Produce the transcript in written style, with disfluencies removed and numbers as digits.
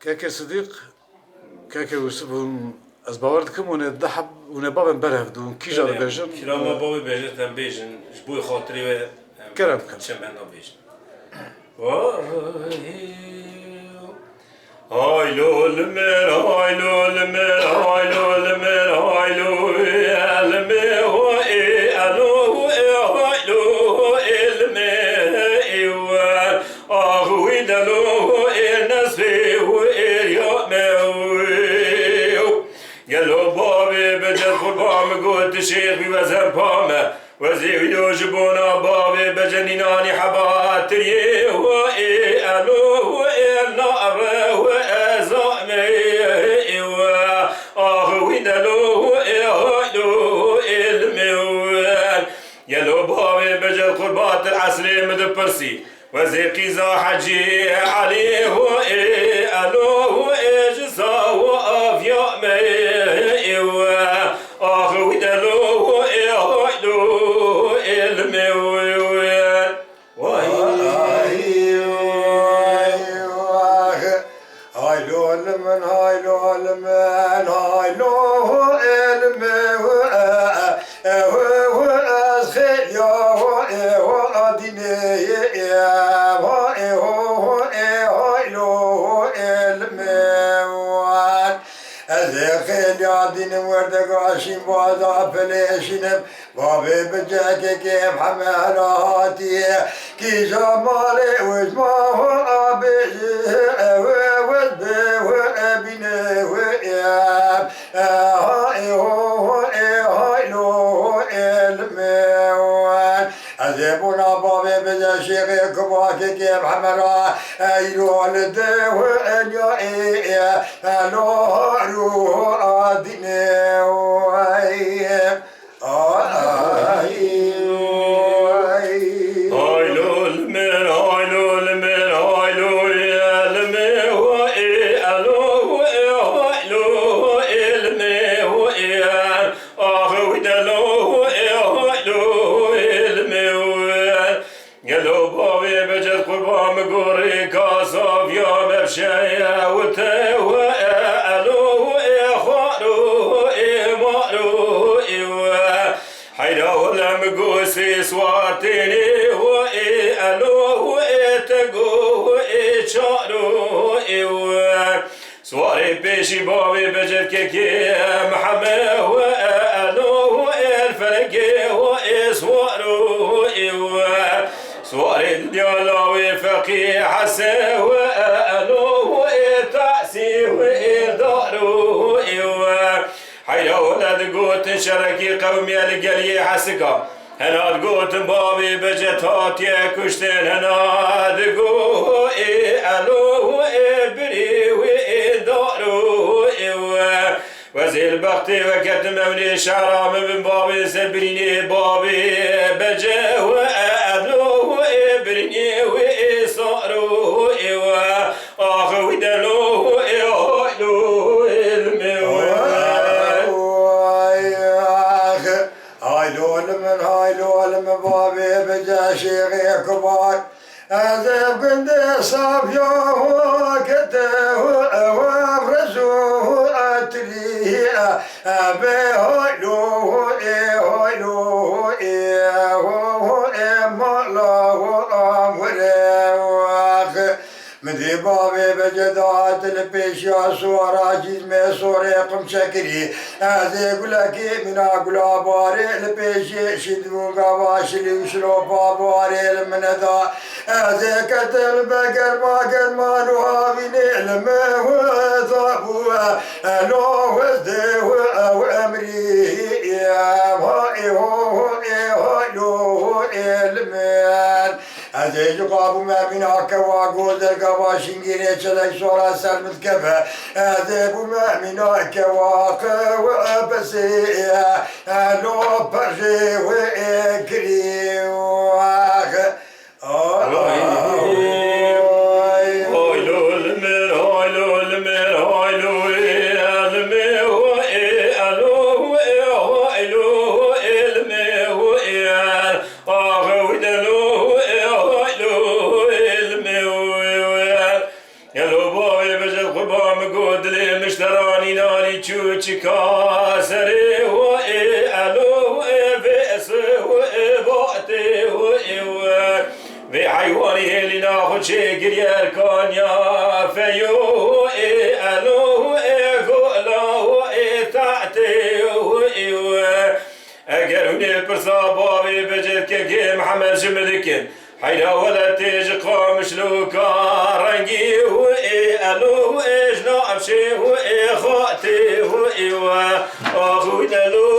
كاكا صديق كاكا يوسف از باور دكم ونضحب ونبابن برهفد ونكيجا بيجن كراما بابي بيجن تم بيجن جبوي خاطري و كرم شمعنا بيجن هاي لو المير هاي لو المير هاي لو المير هاي لو المير هاي لو هاي لو المير آهوي دلو نسفي قالوا بابي بدل قربان قلت الشيخ بوزن بامه وزير يوجبونا بابي بجنيناني حبات تريه وإيه ألو وإيه النار وإزامي وآه ويدلو وإيه هلو الموال قالوا بابي بجل قربات العسلي مدبرسي وزير قيزا حجي عليه وإيه ألو وإيه جزا وأفيا مي آخ ويدلو يهلو المويل هايلو المن هايلو المن هايلو المويل أسخيل يا وديني خيل يا دين وردك عشين بعضا فليشنب بابي بجاك كيف حمالاتي كي جمالي وجماه أبيه وزبي وابني وياب هاي هاي لو الموان أزيبنا بابي بجا شيخي كباك كيف حملا أيلو لدي وإنيا إيه لو أدنى وإيه هايلو المير هايلو المير هايلو المير وإيه ألو هايلو المير وإيه آخ ويدلو هايلو المير قالوا بابي بجد قربان مقوري كاسف يا مبشايا وتهوى ألو إخوانو إمارو حيدا ولا مقوسي سوارتيني ألو تقو شارو سواري بيشي بابي بجد كيكي محمد وألو الفلقي وإسوارو سواري الديالاوي فقي حسن وألو تأسي وإدارو حيدا ولد قوت شركي قومي القلي حسكا هنا قوت بابي بجتات يكشتين هنا دقو ألو بري وإدارو وزير بختي وكتموني شعرام من بابي سبريني بابي بجه وأبلو وإبريني وإصارو آخ ويدلو يهلو هايلو المن هايلو المن بابي بجا شيخي كبار أذب قند صافيو وكته وفرزو أتريه أبي هايلو هايلو مالو أمره مدي بابي بجدات البيشيا صورا جزمي صوري قم شكري هذي قلقي من أقلا باري البيشي شدو قواشلي وشلو باباري المندا هذي كتل بقر باقر مالو هاويني المه ضابوها لو وزدي وأمري هاي لو المن هذي جقابو ما بينا كواقود القواشنجيني تشلك صورة سلمت كفا هذي بما بينا كواق وابسي لو برجي وإكري واخ هايلو المير هايلو المير هايلو المير ألو هايلو المير آخ ويدلو هايلو المير قام قدلي مشتراني ناري تشوشكا سري وإي ألو وإي بئس وإي بؤتي وإي في حيواني اللي ناخد شي قرير كونيا فيو وإي ألو وإي قولا وإي تأتي وإي أقروني برصا بابي بجد كي محمد جمدكن حيدا ولا تيجي قام شلوكا رنجي وإي ألو وإي جنا أمشي وإي خاتي وإي أخونا لو